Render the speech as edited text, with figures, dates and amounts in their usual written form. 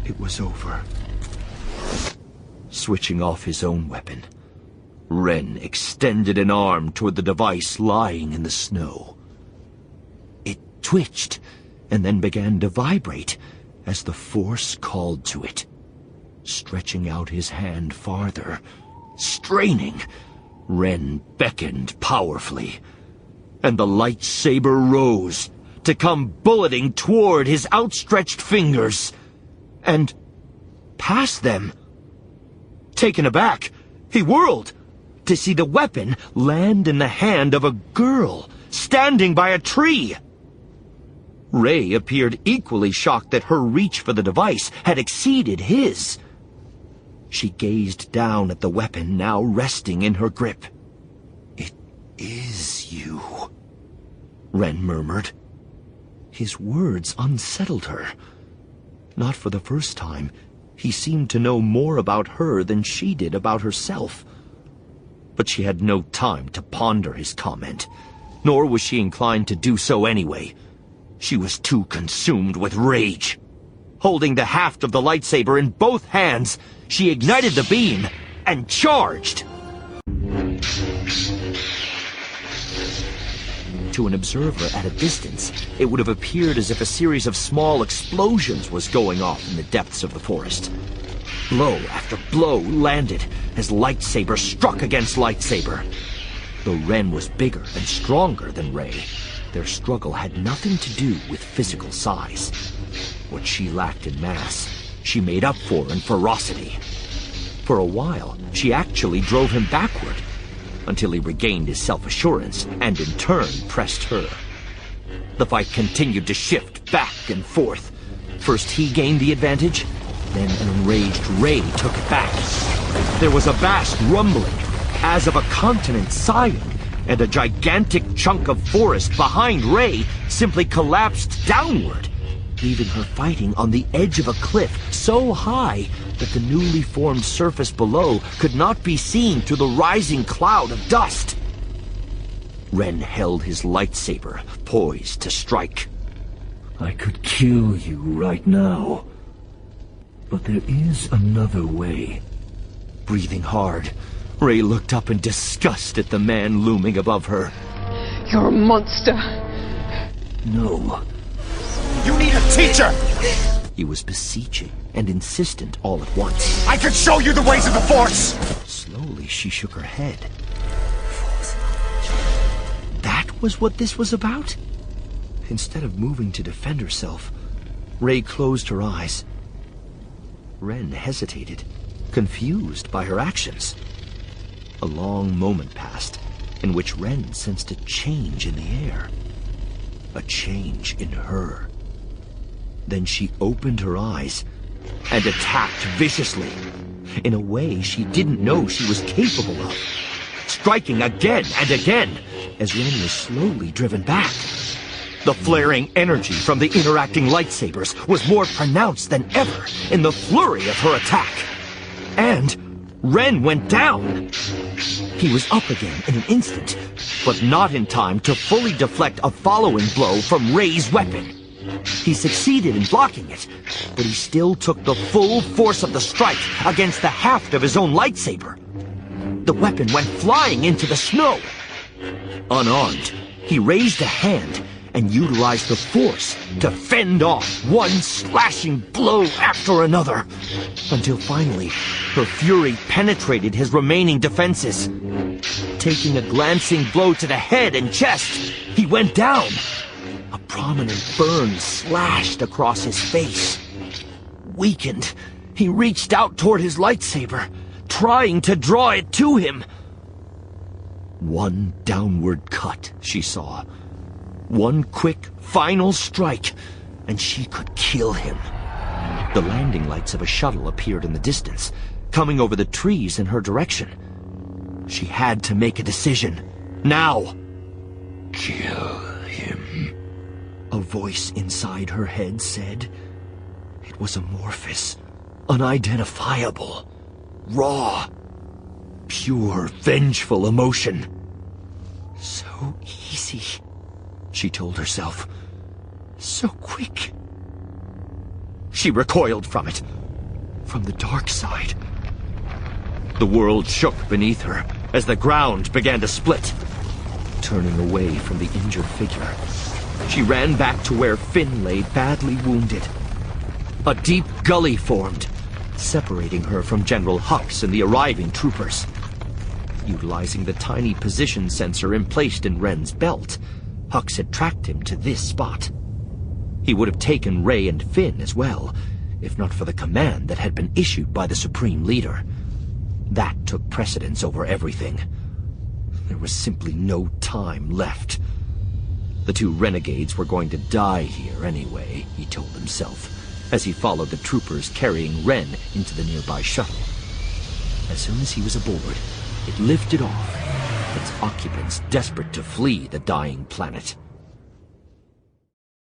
It was over. Switching off his own weapon, Ren extended an arm toward the device lying in the snow. It twitched and then began to vibrate as the Force called to it. Stretching out his hand farther, straining, Ren beckoned powerfully, and the lightsaber rose to come bulleting toward his outstretched fingers, and past them. Taken aback, he whirled to see the weapon land in the hand of a girl standing by a tree. Rey appeared equally shocked that her reach for the device had exceeded his. She gazed down at the weapon now resting in her grip. "It is you," Ren murmured. His words unsettled her. Not for the first time, he seemed to know more about her than she did about herself. But she had no time to ponder his comment, nor was she inclined to do so anyway. She was too consumed with rage. Holding the haft of the lightsaber in both hands, she ignited the beam and charged. To an observer at a distance, it would have appeared as if a series of small explosions was going off in the depths of the forest. Blow after blow landed as lightsaber struck against lightsaber. Though Ren was bigger and stronger than Rey, their struggle had nothing to do with physical size. What she lacked in mass, she made up for in ferocity. For a while, she actually drove him backward, until he regained his self-assurance and in turn pressed her. The fight continued to shift back and forth. First he gained the advantage, then an enraged Rey took it back. There was a vast rumbling, as of a continent sighing, and a gigantic chunk of forest behind Rey simply collapsed downward, leaving her fighting on the edge of a cliff so high that the newly formed surface below could not be seen through the rising cloud of dust. Ren held his lightsaber, poised to strike. "I could kill you right now, but there is another way." Breathing hard, Rey looked up in disgust at the man looming above her. "You're a monster." "No." "You need a teacher!" He was beseeching and insistent all at once. "I could show you the ways of the Force!" Slowly she shook her head. That was what this was about? Instead of moving to defend herself, Rey closed her eyes. Ren hesitated, confused by her actions. A long moment passed, in which Ren sensed a change in the air. A change in her. Then she opened her eyes and attacked viciously, in a way she didn't know she was capable of, striking again and again as Ren was slowly driven back. The flaring energy from the interacting lightsabers was more pronounced than ever in the flurry of her attack. And Ren went down. He was up again in an instant, but not in time to fully deflect a following blow from Rey's weapon. He succeeded in blocking it, but he still took the full force of the strike against the haft of his own lightsaber. The weapon went flying into the snow. Unarmed, he raised a hand and utilized the Force to fend off one slashing blow after another, until finally her fury penetrated his remaining defenses. Taking a glancing blow to the head and chest, he went down. A prominent burn slashed across his face. Weakened, he reached out toward his lightsaber, trying to draw it to him. One downward cut, she saw. One quick, final strike, and she could kill him. The landing lights of a shuttle appeared in the distance, coming over the trees in her direction. She had to make a decision. Now! Kill him, a voice inside her head said. It was amorphous, unidentifiable, raw, pure, vengeful emotion. So easy, she told herself. So quick. she recoiled from it. From the dark side. The world shook beneath her as the ground began to split. Turning away from the injured figure, she ran back to where Finn lay badly wounded. A deep gully formed, separating her from General Hux and the arriving troopers. Utilizing the tiny position sensor emplaced in Ren's belt, Hux had tracked him to this spot. He would have taken Rey and Finn as well, if not for the command that had been issued by the Supreme Leader. That took precedence over everything. There was simply no time left. The two renegades were going to die here anyway, he told himself, as he followed the troopers carrying Ren into the nearby shuttle. As soon as he was aboard, it lifted off, its occupants desperate to flee the dying planet.